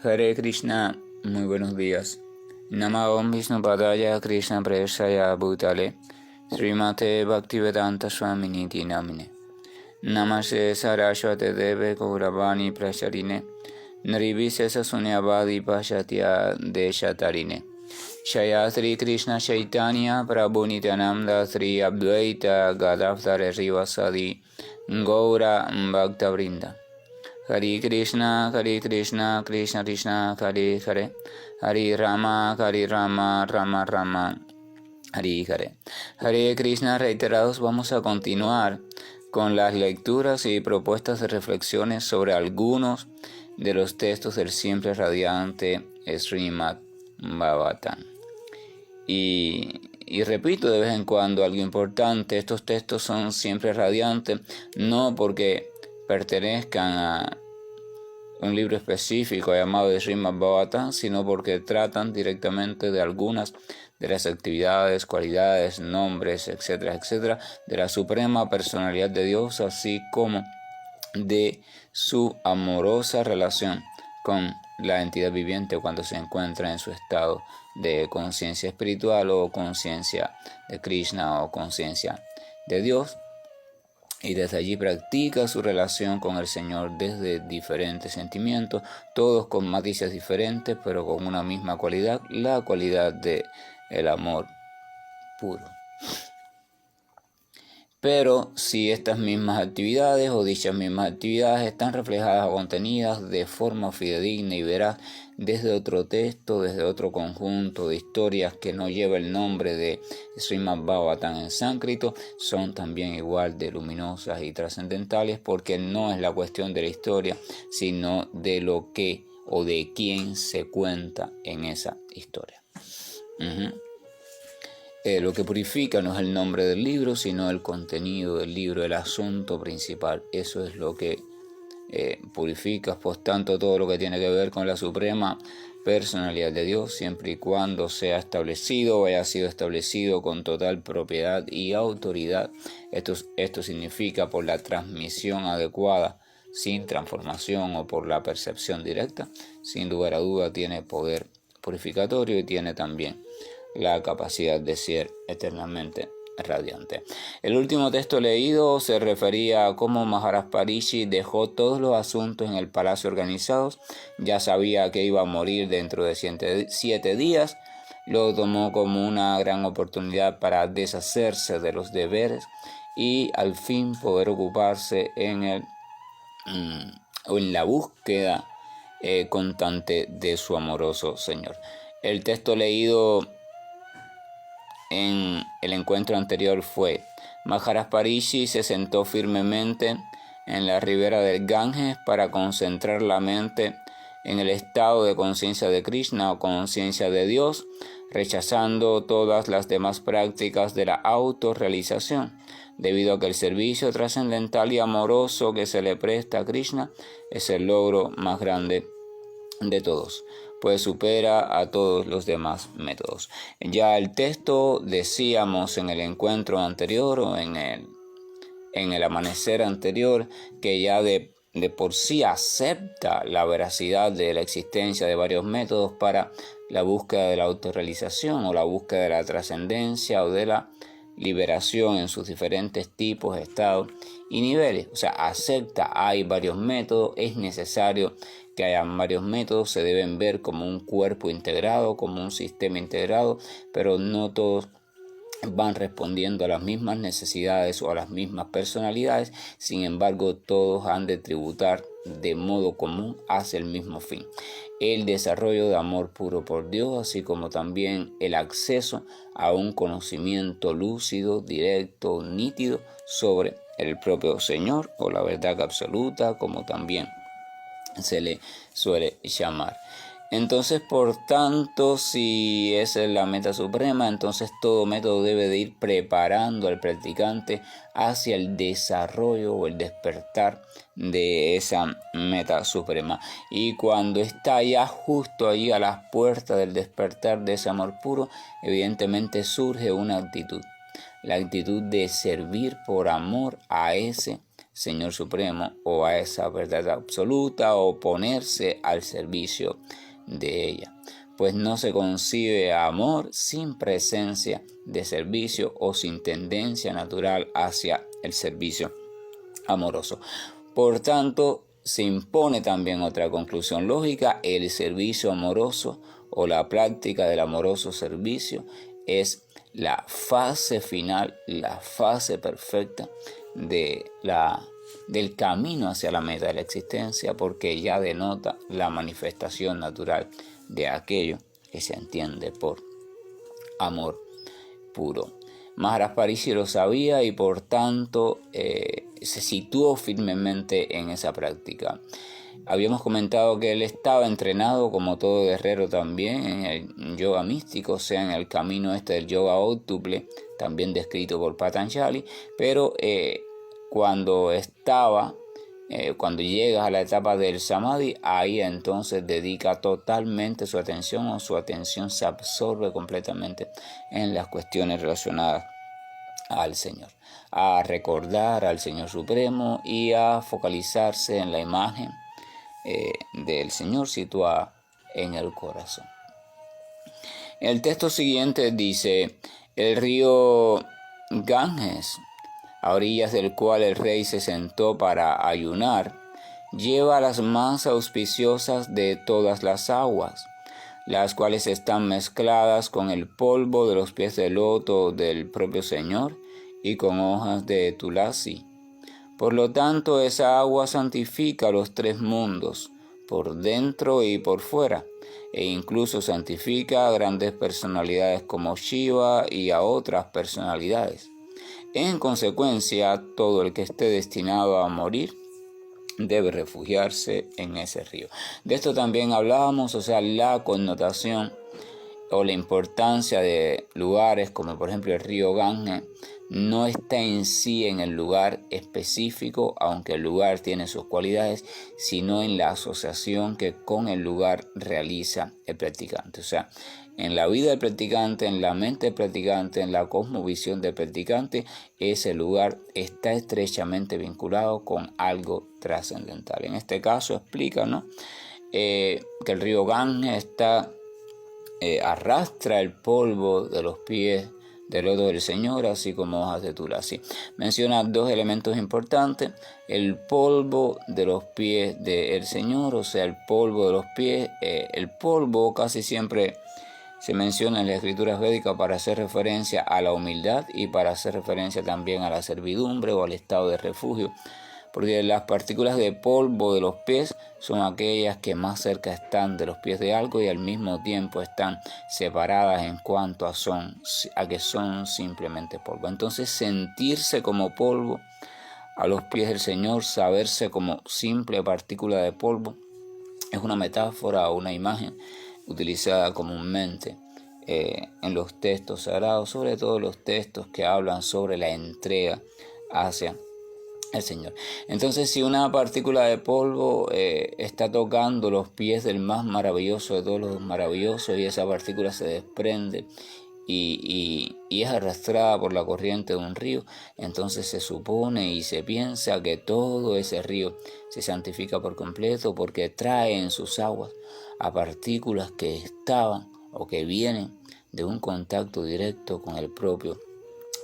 Hare Krishna, muy buenos días. Namo Vishnu Padaya Krishna Preshaya Bhutale Srimate Bhaktivedanta Swamini Namine Namaste Saraswate Deve Gauravani Prasharine Naribhisesa Sunyavadi Pashatya Deshatarine Shaya Sri Krishna Chaitanya Prabhu Nityananda Sri Advaita Gadavdare Rivasadi Gaura Bhakta Vrinda Hare Krishna, Krishna Krishna, Hare Hare, Hare Rama, Rama Rama, Hare Hare. Hare Krishna, reiterados, vamos a continuar con las lecturas y propuestas de reflexiones sobre algunos de los textos del siempre radiante Srimad Bhagavatam. Y repito de vez en cuando algo importante, estos textos son siempre radiantes, no porque pertenezcan a un libro específico llamado Srimad Bhagavatam, sino porque tratan directamente de algunas de las actividades, cualidades, nombres, etcétera, etcétera, de la suprema personalidad de Dios, así como de su amorosa relación con la entidad viviente cuando se encuentra en su estado de conciencia espiritual o conciencia de Krishna o conciencia de Dios. Y desde allí practica su relación con el Señor desde diferentes sentimientos, todos con matices diferentes, pero con una misma cualidad, la cualidad de el amor puro. Pero si estas mismas actividades o dichas mismas actividades están reflejadas o contenidas de forma fidedigna y veraz desde otro texto, desde otro conjunto de historias que no lleva el nombre de Srimad Bhagavatam en sánscrito, son también igual de luminosas y trascendentales, porque no es la cuestión de la historia, sino de lo que o de quién se cuenta en esa historia. Lo que purifica no es el nombre del libro, sino el contenido del libro, el asunto principal. Eso es lo que purifica, por tanto, todo lo que tiene que ver con la suprema personalidad de Dios, siempre y cuando sea establecido o haya sido establecido con total propiedad y autoridad. Esto significa por la transmisión adecuada, sin transformación o por la percepción directa. Sin lugar a duda tiene poder purificatorio y tiene también la capacidad de ser eternamente radiante. El último texto leído se refería a cómo Maharaj Parishi dejó todos los asuntos en el palacio organizados. Ya sabía que iba a morir dentro de 7 días. Lo tomó como una gran oportunidad para deshacerse de los deberes y al fin poder ocuparse en la búsqueda constante de su amoroso Señor. El texto leído en el encuentro anterior fue: Maharaj Parishi se sentó firmemente en la ribera del Ganges para concentrar la mente en el estado de conciencia de Krishna o conciencia de Dios, rechazando todas las demás prácticas de la autorrealización, debido a que el servicio trascendental y amoroso que se le presta a Krishna es el logro más grande de todos, pues supera a todos los demás métodos. Ya el texto, decíamos en el encuentro anterior o en el amanecer anterior, que ya de por sí acepta la veracidad de la existencia de varios métodos para la búsqueda de la autorrealización o la búsqueda de la trascendencia o de la liberación en sus diferentes tipos, estados y niveles. O sea, acepta, hay varios métodos, es necesario que haya varios métodos, se deben ver como un cuerpo integrado, como un sistema integrado, pero no todos van respondiendo a las mismas necesidades o a las mismas personalidades. Sin embargo, todos han de tributar de modo común hacia el mismo fin: el desarrollo de amor puro por Dios, así como también el acceso a un conocimiento lúcido, directo, nítido sobre el propio Señor o la verdad absoluta, como también se le suele llamar. Entonces, por tanto, si esa es la meta suprema, entonces todo método debe de ir preparando al practicante hacia el desarrollo o el despertar de esa meta suprema. Y cuando está ya justo allí a las puertas del despertar de ese amor puro, evidentemente surge una actitud, la actitud de servir por amor a ese Señor Supremo o a esa verdad absoluta, o ponerse al servicio de ella. Pues no se concibe amor sin presencia de servicio o sin tendencia natural hacia el servicio amoroso. Por tanto, se impone también otra conclusión lógica: el servicio amoroso o la práctica del amoroso servicio es la fase final, la fase perfecta del camino hacia la meta de la existencia, porque ya denota la manifestación natural de aquello que se entiende por amor puro. Maharaj Parisi lo sabía y por tanto se situó firmemente en esa práctica. Habíamos comentado que él estaba entrenado, como todo guerrero también, en el yoga místico, o sea, en el camino del yoga óctuple, también descrito por Patanjali, pero cuando llegas a la etapa del samadhi, ahí entonces dedica totalmente su atención, o su atención se absorbe completamente en las cuestiones relacionadas al Señor, a recordar al Señor Supremo y a focalizarse en la imagen del Señor situada en el corazón. El texto siguiente dice: el río Ganges, a orillas del cual el rey se sentó para ayunar, lleva las más auspiciosas de todas las aguas, las cuales están mezcladas con el polvo de los pies de loto del propio Señor y con hojas de tulasi. Por lo tanto, esa agua santifica los tres mundos, por dentro y por fuera, e incluso santifica a grandes personalidades como Shiva y a otras personalidades. En consecuencia, todo el que esté destinado a morir debe refugiarse en ese río. De esto también hablábamos, o sea, la connotación o la importancia de lugares como por ejemplo el río Ganges no está en sí en el lugar específico, aunque el lugar tiene sus cualidades, sino en la asociación que con el lugar realiza el practicante. O sea, en la vida del practicante, en la mente del practicante, en la cosmovisión del practicante, ese lugar está estrechamente vinculado con algo trascendental. En este caso explica, ¿no?, que el río Ganges arrastra el polvo de los pies del loto del Señor, así como hojas de tulasi. Menciona dos elementos importantes: el polvo de los pies del Señor, o sea, el polvo de los pies. El polvo casi siempre se menciona en las escrituras védicas para hacer referencia a la humildad y para hacer referencia también a la servidumbre o al estado de refugio, porque las partículas de polvo de los pies son aquellas que más cerca están de los pies de algo y al mismo tiempo están separadas en cuanto a que son simplemente polvo. Entonces, sentirse como polvo a los pies del Señor, saberse como simple partícula de polvo, es una metáfora o una imagen utilizada comúnmente en los textos sagrados, sobre todo los textos que hablan sobre la entrega hacia el Señor. Entonces, si una partícula de polvo está tocando los pies del más maravilloso de todos los maravillosos, y esa partícula se desprende y es arrastrada por la corriente de un río, entonces se supone y se piensa que todo ese río se santifica por completo, porque trae en sus aguas a partículas que estaban o que vienen de un contacto directo con el propio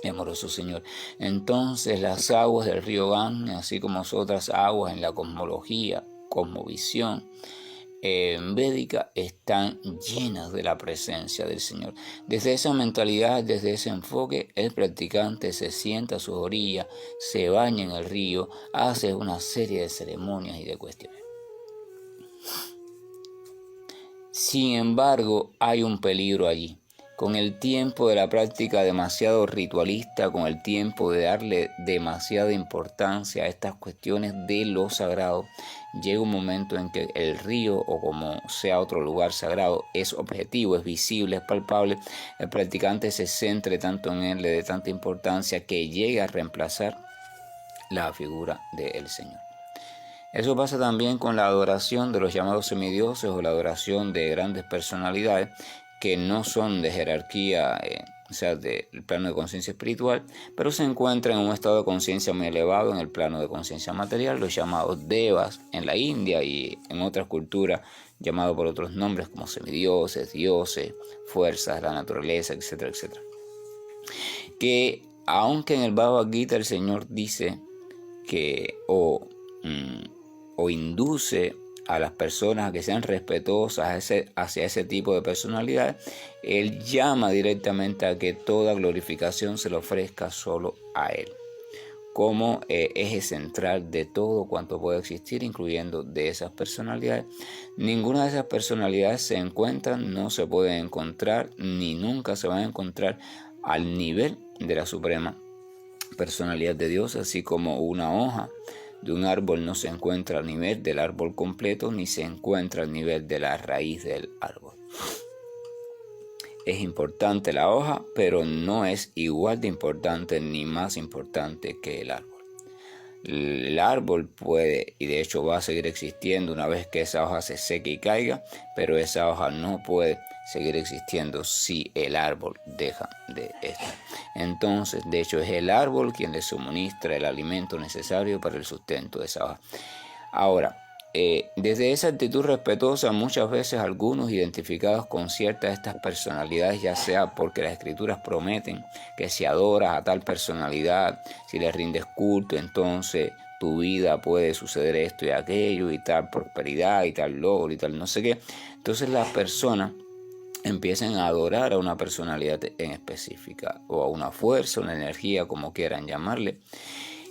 amoroso Señor. Entonces las aguas del río Ganges, así como otras aguas en la cosmología, cosmovisión védica, están llenas de la presencia del Señor. Desde esa mentalidad, desde ese enfoque, el practicante se sienta a sus orillas, se baña en el río, hace una serie de ceremonias y de cuestiones. Sin embargo, hay un peligro allí. Con el tiempo de la práctica demasiado ritualista, con el tiempo de darle demasiada importancia a estas cuestiones de lo sagrado, llega un momento en que el río, o como sea otro lugar sagrado, es objetivo, es visible, es palpable. El practicante se centre tanto en él, le dé tanta importancia que llegue a reemplazar la figura del Señor. Eso pasa también con la adoración de los llamados semidioses o la adoración de grandes personalidades que no son de jerarquía o sea, del plano de conciencia espiritual, pero se encuentra en un estado de conciencia muy elevado en el plano de conciencia material, los llamados devas en la India y en otras culturas, llamados por otros nombres como semidioses, dioses, fuerzas de la naturaleza, etcétera, etcétera. Que aunque en el Bhagavad Gita el Señor dice que o induce a las personas a que sean respetuosas hacia ese tipo de personalidad, Él llama directamente a que toda glorificación se le ofrezca solo a Él, como eje central de todo cuanto puede existir, incluyendo de esas personalidades. Ninguna de esas personalidades se encuentran, no se pueden encontrar, ni nunca se van a encontrar al nivel de la suprema personalidad de Dios, así como una hoja de un árbol no se encuentra al nivel del árbol completo, ni se encuentra al nivel de la raíz del árbol. Es importante la hoja, pero no es igual de importante ni más importante que el árbol. El árbol puede, y de hecho va a seguir existiendo una vez que esa hoja se seque y caiga, pero esa hoja no puede seguir existiendo si el árbol deja de estar. Entonces, de hecho, es el árbol quien le suministra el alimento necesario para el sustento de esa hoja. Ahora, desde esa actitud respetuosa, muchas veces algunos identificados con ciertas de estas personalidades, ya sea porque las escrituras prometen que si adoras a tal personalidad, si le rindes culto, entonces tu vida puede suceder esto y aquello y tal prosperidad y tal logro y tal no sé qué. Entonces las personas empiezan a adorar a una personalidad en específica o a una fuerza, una energía, como quieran llamarle.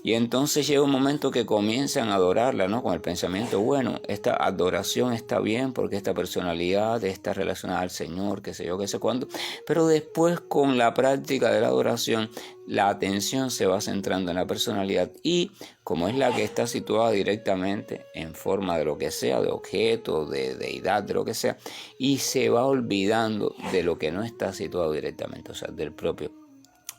Y entonces llega un momento que comienzan a adorarla, ¿no? Con el pensamiento, bueno, esta adoración está bien porque esta personalidad está relacionada al Señor, qué sé yo, qué sé cuándo. Pero después con la práctica de la adoración, la atención se va centrando en la personalidad y como es la que está situada directamente en forma de lo que sea, de objeto, de deidad, de lo que sea, y se va olvidando de lo que no está situado directamente, o sea, del propio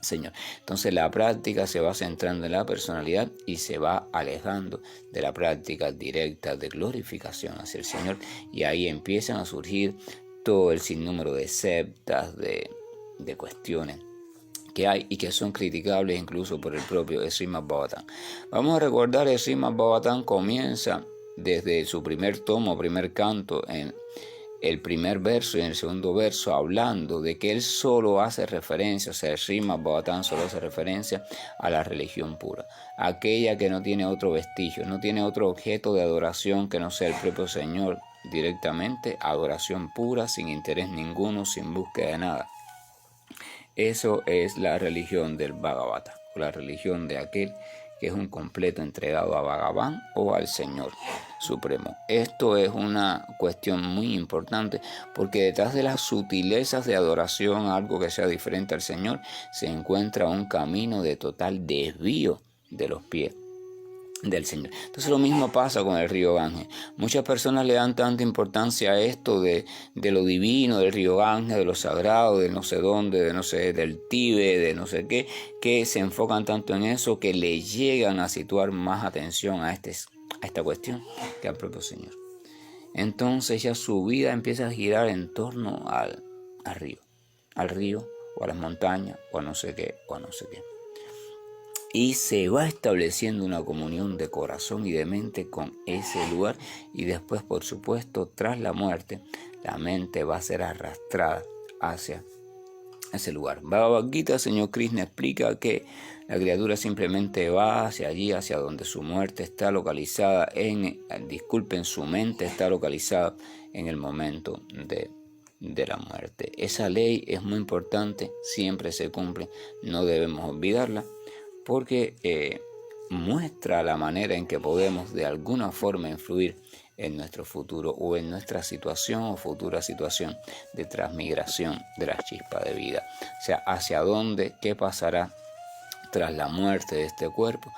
Señor. Entonces la práctica se va centrando en la personalidad y se va alejando de la práctica directa de glorificación hacia el Señor, y ahí empiezan a surgir todo el sinnúmero de sectas, de cuestiones que hay y que son criticables incluso por el propio Srimad Bhagavatam. Vamos a recordar que Srimad Bhagavatam comienza desde su primer tomo, primer canto, en el primer verso y en el segundo verso, hablando de que él solo hace referencia, o sea, el Srimad Bhagavatam solo hace referencia a la religión pura, aquella que no tiene otro vestigio, no tiene otro objeto de adoración que no sea el propio Señor directamente, adoración pura, sin interés ninguno, sin búsqueda de nada. Eso es la religión del Bhagavata, o la religión de aquel que es un completo entregado a Bhagavan o al Señor Supremo. Esto es una cuestión muy importante porque detrás de las sutilezas de adoración a algo que sea diferente al Señor se encuentra un camino de total desvío de los pies del Señor. Entonces lo mismo pasa con el río Ganges. Muchas personas le dan tanta importancia a esto de lo divino, del río Ganges, de lo sagrado, de no sé dónde, de no sé, del Tíbet, de no sé qué, que se enfocan tanto en eso que le llegan a situar más atención a esta cuestión que al propio Señor. Entonces ya su vida empieza a girar en torno al río o a las montañas o a no sé qué o a no sé qué. Y se va estableciendo una comunión de corazón y de mente con ese lugar, y después, por supuesto, tras la muerte, la mente va a ser arrastrada hacia ese lugar. Bhagavad Gita, Señor Krishna explica que la criatura simplemente va hacia allí, hacia donde su muerte está localizada su mente está localizada en el momento de la muerte. Esa ley es muy importante, siempre se cumple, no debemos olvidarla, porque muestra la manera en que podemos de alguna forma influir en nuestro futuro o en nuestra situación o futura situación de transmigración de la chispa de vida. O sea, hacia dónde, qué pasará tras la muerte de este cuerpo,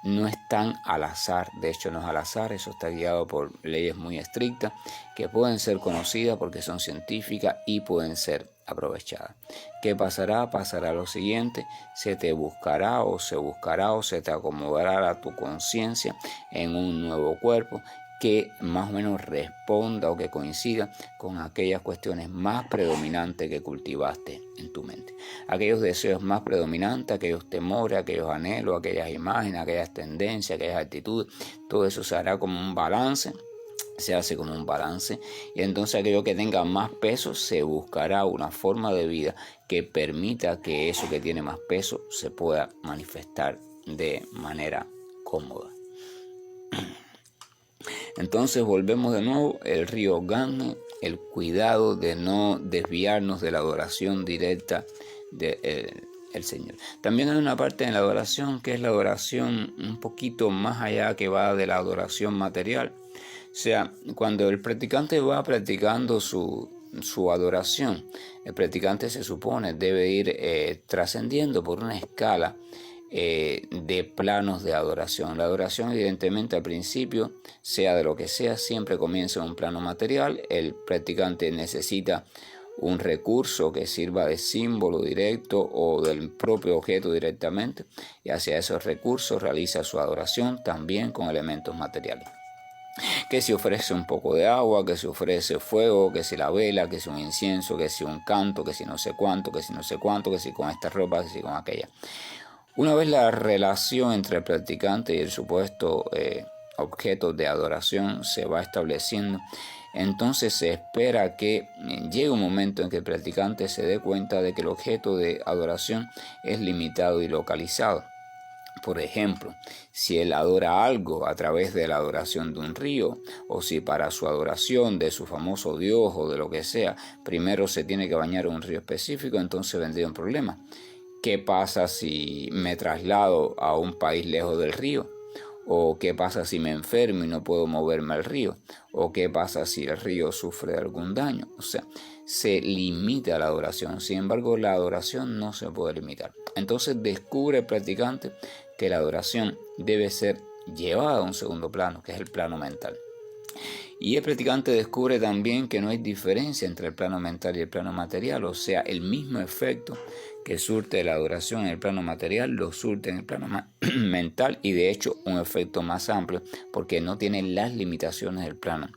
no es tan al azar. De hecho, no es al azar, eso está guiado por leyes muy estrictas que pueden ser conocidas porque son científicas y pueden ser aprovechadas. ¿Qué pasará? Pasará lo siguiente: se te buscará o se te acomodará a tu conciencia en un nuevo cuerpo que más o menos responda o que coincida con aquellas cuestiones más predominantes que cultivaste en tu mente. Aquellos deseos más predominantes, aquellos temores, aquellos anhelos, aquellas imágenes, aquellas tendencias, aquellas actitudes, todo eso se hará como un balance. Se hace como un balance y entonces aquello que tenga más peso se buscará una forma de vida que permita que eso que tiene más peso se pueda manifestar de manera cómoda. Entonces volvemos de nuevo, el río Ganges, el cuidado de no desviarnos de la adoración directa del Señor. También hay una parte en la adoración que es la adoración un poquito más allá, que va de la adoración material. O sea, cuando el practicante va practicando su adoración, el practicante se supone debe ir trascendiendo por una escala de planos de adoración. La adoración, evidentemente, al principio, sea de lo que sea, siempre comienza en un plano material. El practicante necesita un recurso que sirva de símbolo directo o del propio objeto directamente, y hacia esos recursos realiza su adoración también con elementos materiales. Que si ofrece un poco de agua, que si ofrece fuego, que si la vela, que si un incienso, que si un canto, que si no sé cuánto, que si no sé cuánto, que si con esta ropa, que si con aquella. Una vez la relación entre el practicante y el supuesto objeto de adoración se va estableciendo, entonces se espera que llegue un momento en que el practicante se dé cuenta de que el objeto de adoración es limitado y localizado. Por ejemplo, si él adora algo a través de la adoración de un río, o si para su adoración de su famoso dios o de lo que sea, primero se tiene que bañar en un río específico, entonces vendría un problema. ¿Qué pasa si me traslado a un país lejos del río? ¿O qué pasa si me enfermo y no puedo moverme al río? ¿O qué pasa si el río sufre algún daño? O sea, se limita la adoración. Sin embargo, la adoración no se puede limitar. Entonces descubre el practicante que la adoración debe ser llevada a un segundo plano, que es el plano mental. Y el practicante descubre también que no hay diferencia entre el plano mental y el plano material, o sea, el mismo efecto que surte la adoración en el plano material lo surte en el plano mental, y de hecho un efecto más amplio porque no tiene las limitaciones del plano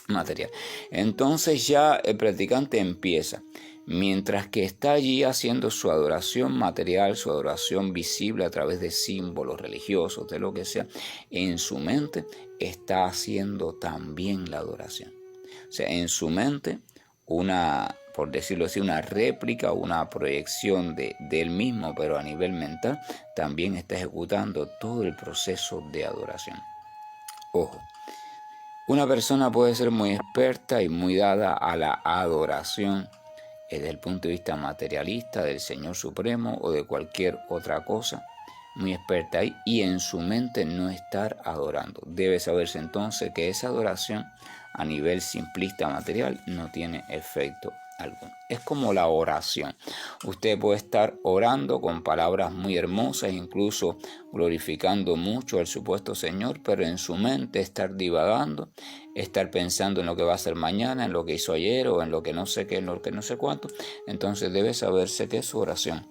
material. Entonces ya el practicante empieza, mientras que está allí haciendo su adoración material, su adoración visible a través de símbolos religiosos, de lo que sea, en su mente está haciendo también la adoración. O sea, en su mente por decirlo así, una réplica, una proyección de él mismo, pero a nivel mental, también está ejecutando todo el proceso de adoración. Ojo, una persona puede ser muy experta y muy dada a la adoración desde el punto de vista materialista del Señor Supremo o de cualquier otra cosa, muy experta ahí, y en su mente no estar adorando. Debe saberse entonces que esa adoración a nivel simplista material no tiene efecto alguno. Es como la oración. Usted puede estar orando con palabras muy hermosas, incluso glorificando mucho al supuesto Señor, pero en su mente estar divagando, estar pensando en lo que va a hacer mañana, en lo que hizo ayer o en lo que no sé qué, en lo que no sé cuánto. Entonces debe saberse que su oración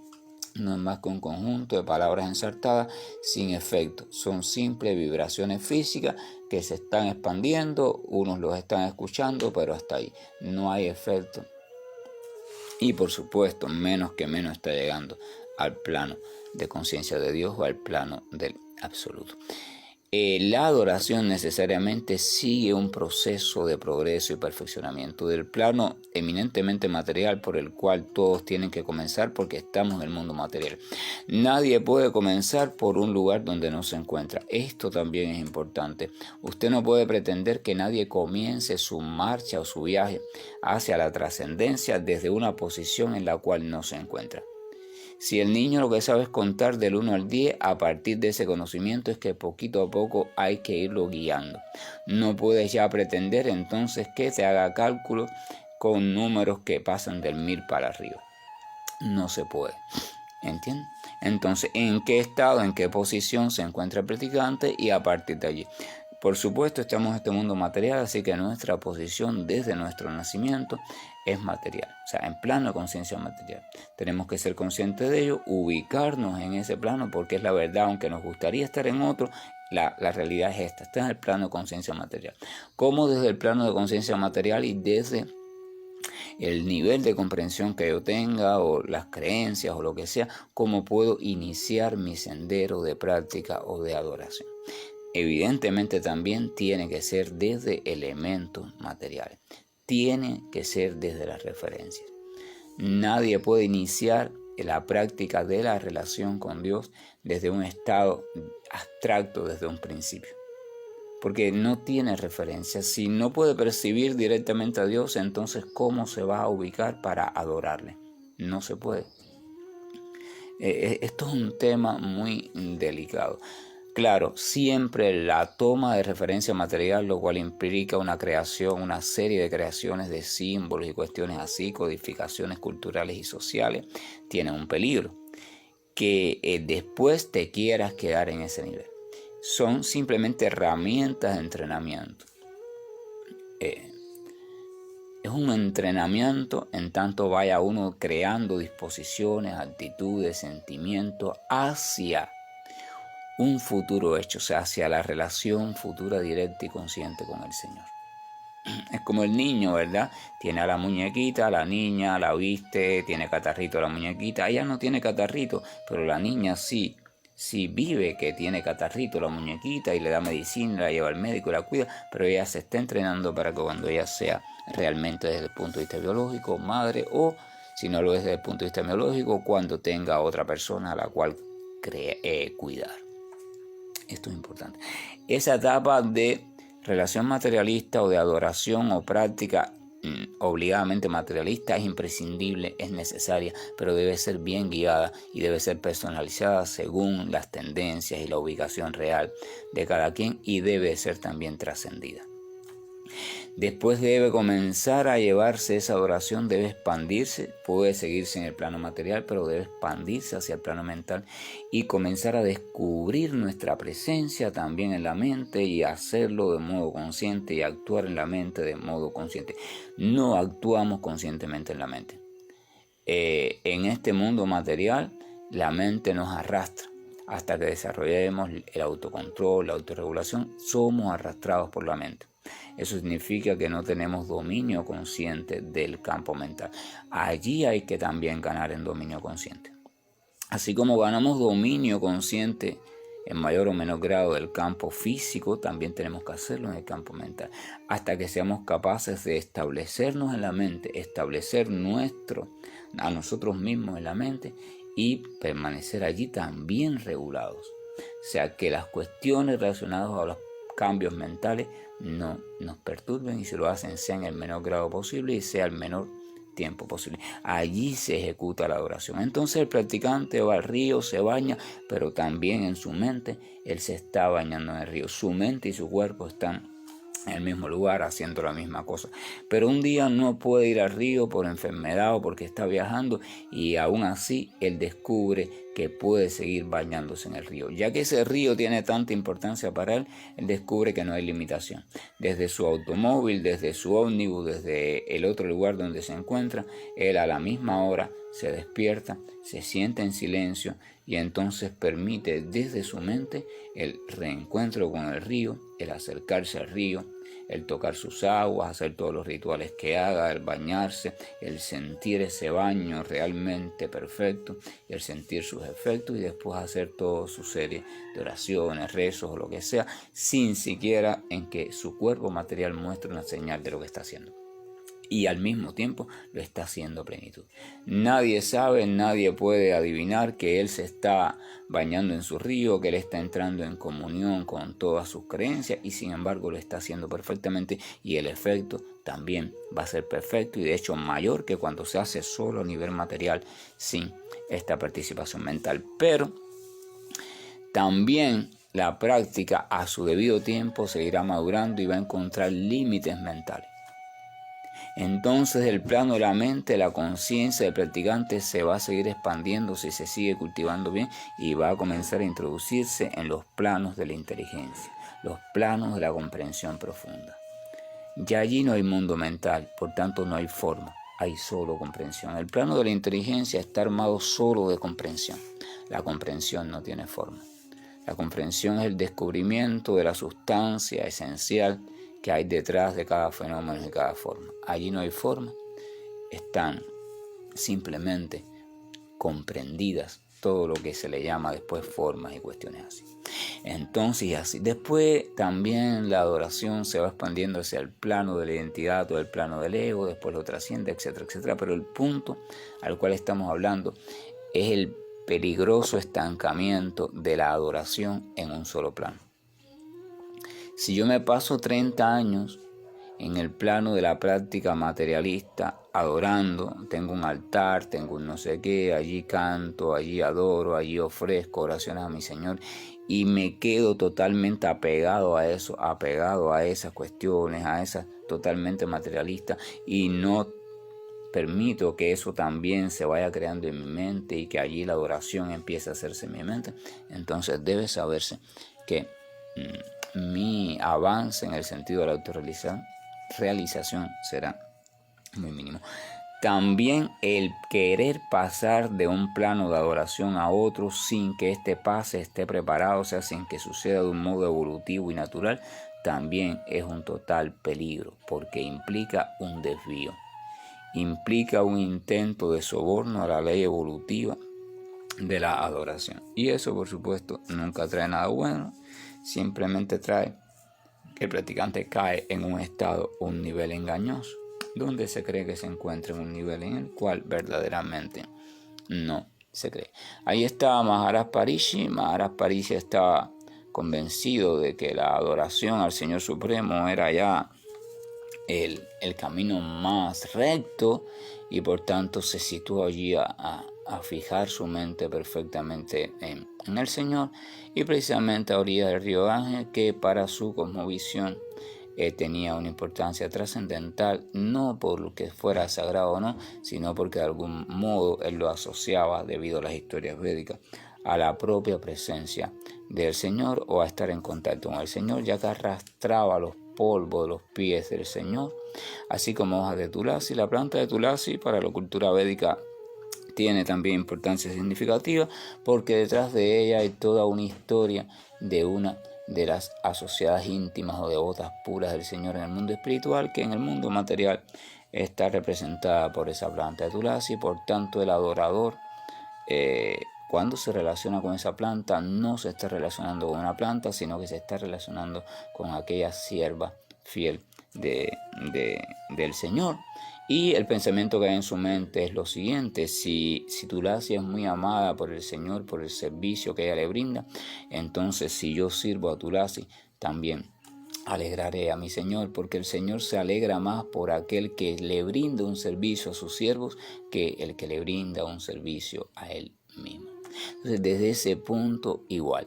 no es más que un conjunto de palabras ensartadas sin efecto. Son simples vibraciones físicas que se están expandiendo, unos los están escuchando, pero hasta ahí no hay efecto. Y por supuesto, menos está llegando al plano de conciencia de Dios o al plano del absoluto. La adoración necesariamente sigue un proceso de progreso y perfeccionamiento del plano eminentemente material por el cual todos tienen que comenzar, porque estamos en el mundo material. Nadie puede comenzar por un lugar donde no se encuentra. Esto también es importante. Usted no puede pretender que nadie comience su marcha o su viaje hacia la trascendencia desde una posición en la cual no se encuentra. Si el niño lo que sabe es contar del 1 al 10, a partir de ese conocimiento es que poquito a poco hay que irlo guiando. No puedes ya pretender entonces que te haga cálculos con números que pasan del 1000 para arriba. No se puede. ¿Entiendes? Entonces, ¿en qué estado, en qué posición se encuentra el practicante? Y a partir de allí. Por supuesto, estamos en este mundo material, así que nuestra posición desde nuestro nacimiento es material, o sea, en plano de conciencia material. Tenemos que ser conscientes de ello, ubicarnos en ese plano, porque es la verdad, aunque nos gustaría estar en otro, la realidad es esta. Este es el plano de conciencia material. ¿Cómo desde el plano de conciencia material y desde el nivel de comprensión que yo tenga o las creencias o lo que sea, cómo puedo iniciar mi sendero de práctica o de adoración? Evidentemente también tiene que ser desde elementos materiales. Tiene que ser desde las referencias. Nadie puede iniciar la práctica de la relación con Dios desde un estado abstracto, desde un principio, porque no tiene referencia. Si no puede percibir directamente a Dios, entonces ¿cómo se va a ubicar para adorarle? No se puede. Esto es un tema muy delicado. Claro, siempre la toma de referencia material, lo cual implica una creación, una serie de creaciones de símbolos y cuestiones así, codificaciones culturales y sociales, tiene un peligro, que después te quieras quedar en ese nivel. Son simplemente herramientas de entrenamiento. Es un entrenamiento en tanto vaya uno creando disposiciones, actitudes, sentimientos hacia un futuro hecho, o sea, hacia la relación futura directa y consciente con el Señor. Es como el niño, ¿verdad? Tiene a la muñequita, la niña la viste, tiene catarrito la muñequita. Ella no tiene catarrito, pero la niña sí vive que tiene catarrito la muñequita y le da medicina, la lleva al médico y la cuida, pero ella se está entrenando para que cuando ella sea realmente desde el punto de vista biológico, madre, o si no lo es desde el punto de vista biológico, cuando tenga otra persona a la cual cuidar. Esto es importante. Esa etapa de relación materialista o de adoración o práctica obligadamente materialista es imprescindible, es necesaria, pero debe ser bien guiada y debe ser personalizada según las tendencias y la ubicación real de cada quien, y debe ser también trascendida. Después debe comenzar a llevarse esa adoración, debe expandirse, puede seguirse en el plano material, pero debe expandirse hacia el plano mental y comenzar a descubrir nuestra presencia también en la mente y hacerlo de modo consciente y actuar en la mente de modo consciente. No actuamos conscientemente en la mente. En este mundo material, la mente nos arrastra. Hasta que desarrollemos el autocontrol, la autorregulación, somos arrastrados por la mente. Eso significa que no tenemos dominio consciente del campo mental. Allí hay que también ganar en dominio consciente. Así como ganamos dominio consciente en mayor o menor grado del campo físico, también tenemos que hacerlo en el campo mental, hasta que seamos capaces de establecernos en la mente, establecer a nosotros mismos en la mente y permanecer allí también regulados. O sea, que las cuestiones relacionadas a los cambios mentales no nos perturben, y si lo hacen sea en el menor grado posible y sea el menor tiempo posible. Allí se ejecuta la adoración. Entonces el practicante va al río, se baña, pero también en su mente él se está bañando en el río. Su mente y su cuerpo están en el mismo lugar haciendo la misma cosa, pero un día no puede ir al río por enfermedad o porque está viajando, y aún así él descubre que puede seguir bañándose en el río. Ya que ese río tiene tanta importancia para él, él descubre que no hay limitación. Desde su automóvil, desde su ómnibus, desde el otro lugar donde se encuentra, él a la misma hora se despierta, se sienta en silencio y entonces permite desde su mente el reencuentro con el río, el acercarse al río, el tocar sus aguas, hacer todos los rituales que haga, el bañarse, el sentir ese baño realmente perfecto, el sentir sus efectos, y después hacer toda su serie de oraciones, rezos o lo que sea, sin siquiera en que su cuerpo material muestre una señal de lo que está haciendo. Y al mismo tiempo lo está haciendo a plenitud. Nadie sabe, nadie puede adivinar que él se está bañando en su río, que él está entrando en comunión con todas sus creencias, y sin embargo lo está haciendo perfectamente, y el efecto también va a ser perfecto, y de hecho mayor que cuando se hace solo a nivel material sin esta participación mental. Pero también la práctica a su debido tiempo seguirá madurando y va a encontrar límites mentales. Entonces el plano de la mente, la conciencia del practicante se va a seguir expandiendo si se sigue cultivando bien, y va a comenzar a introducirse en los planos de la inteligencia, los planos de la comprensión profunda. Ya allí no hay mundo mental, por tanto no hay forma, hay solo comprensión. El plano de la inteligencia está armado solo de comprensión. La comprensión no tiene forma. La comprensión es el descubrimiento de la sustancia esencial que hay detrás de cada fenómeno y cada forma. Allí no hay forma, están simplemente comprendidas todo lo que se le llama después formas y cuestiones así. Entonces, así. Después también la adoración se va expandiendo hacia el plano de la identidad o el plano del ego, después lo trasciende, etcétera, etcétera. Pero el punto al cual estamos hablando es el peligroso estancamiento de la adoración en un solo plano. Si yo me paso 30 años en el plano de la práctica materialista, adorando, tengo un altar, tengo un no sé qué, allí canto, allí adoro, allí ofrezco oraciones a mi Señor y me quedo totalmente apegado a eso, apegado a esas cuestiones, a esas totalmente materialistas y no permito que eso también se vaya creando en mi mente y que allí la adoración empiece a hacerse en mi mente, entonces debe saberse que mi avance en el sentido de la autorrealización será muy mínimo. También el querer pasar de un plano de adoración a otro sin que este pase esté preparado, o sea, sin que suceda de un modo evolutivo y natural, también es un total peligro porque implica un desvío, implica un intento de soborno a la ley evolutiva de la adoración. Y eso, por supuesto, nunca trae nada bueno, simplemente trae que el practicante cae en un estado o un nivel engañoso, donde se cree que se encuentra en un nivel en el cual verdaderamente no se cree. Ahí estaba Maharaj Parishi. Maharaj Parishi estaba convencido de que la adoración al Señor Supremo era ya el camino más recto y por tanto se situó allí a fijar su mente perfectamente en el Señor y precisamente a orillas del río Ganges, que para su cosmovisión tenía una importancia trascendental, no por lo que fuera sagrado o no, sino porque de algún modo él lo asociaba, debido a las historias védicas, a la propia presencia del Señor o a estar en contacto con el Señor, ya que arrastraba los polvos de los pies del Señor, así como hojas de tulasi. La planta de tulasi para la cultura védica tiene también importancia significativa porque detrás de ella hay toda una historia de una de las asociadas íntimas o devotas puras del Señor en el mundo espiritual, que en el mundo material está representada por esa planta de tulasi. Por tanto, el adorador cuando se relaciona con esa planta no se está relacionando con una planta, sino que se está relacionando con aquella sierva fiel del Señor. Y el pensamiento que hay en su mente es lo siguiente: si Tulasi es muy amada por el Señor, por el servicio que ella le brinda, entonces si yo sirvo a Tulasi, también alegraré a mi Señor, porque el Señor se alegra más por aquel que le brinda un servicio a sus siervos que el que le brinda un servicio a él mismo. Entonces, desde ese punto, igual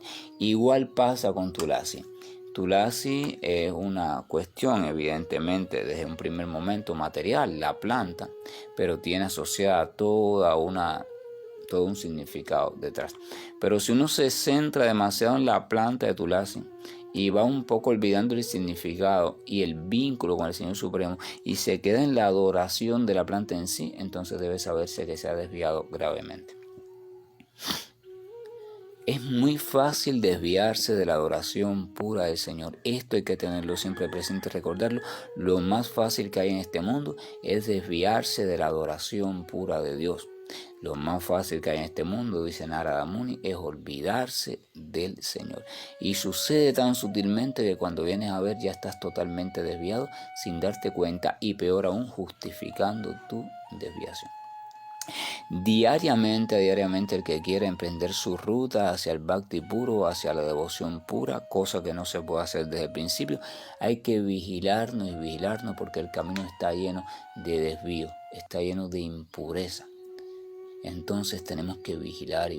pasa con Tulasi. Tulasi es una cuestión, evidentemente, desde un primer momento material, la planta, pero tiene asociada todo un significado detrás. Pero si uno se centra demasiado en la planta de Tulasi y va un poco olvidando el significado y el vínculo con el Señor Supremo y se queda en la adoración de la planta en sí, entonces debe saberse que se ha desviado gravemente. Es muy fácil desviarse de la adoración pura del Señor. Esto hay que tenerlo siempre presente, recordarlo. Lo más fácil que hay en este mundo es desviarse de la adoración pura de Dios. Lo más fácil que hay en este mundo, dice Narada Muni, es olvidarse del Señor. Y sucede tan sutilmente que cuando vienes a ver ya estás totalmente desviado sin darte cuenta y peor aún justificando tu desviación. Diariamente el que quiera emprender su ruta hacia el bhakti puro, hacia la devoción pura, cosa que no se puede hacer desde el principio, hay que vigilarnos porque el camino está lleno de desvío, está lleno de impureza. Entonces tenemos que vigilar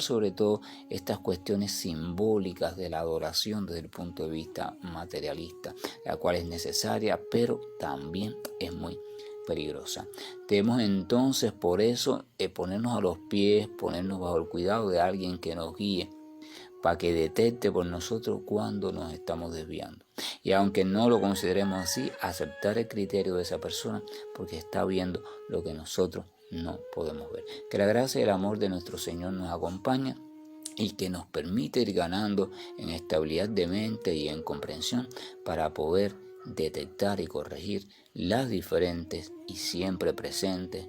sobre todo estas cuestiones simbólicas de la adoración desde el punto de vista materialista, la cual es necesaria, pero también es muy peligrosa. Debemos entonces por eso ponernos a los pies, ponernos bajo el cuidado de alguien que nos guíe, para que detecte por nosotros cuando nos estamos desviando. Y aunque no lo consideremos así, aceptar el criterio de esa persona porque está viendo lo que nosotros no podemos ver. Que la gracia y el amor de nuestro Señor nos acompañe y que nos permite ir ganando en estabilidad de mente y en comprensión para poder detectar y corregir las diferentes y siempre presentes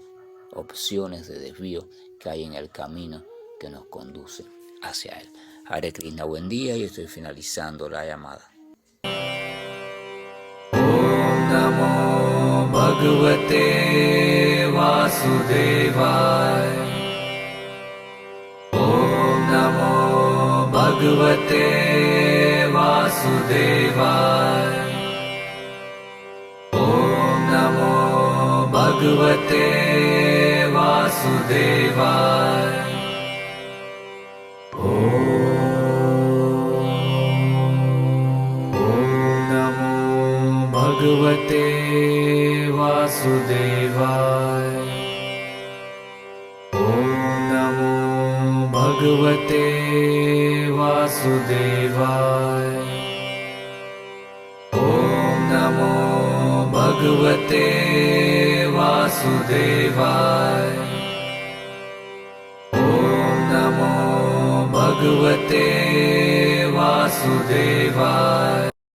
opciones de desvío que hay en el camino que nos conduce hacia él. Hare Krishna, buen día, y estoy finalizando la llamada. Om Namo Bhagavate Vasudevaya. Om Namo Bhagavate Vasudevaya. Om Namo Bhagavate Vasudevaya. Bhagavate Vasudevaya. Om Namo Bhagavate Vasudevaya. Om Namo Bhagavate Vasudevaya. Om Namo Bhagavate Vasudevaya.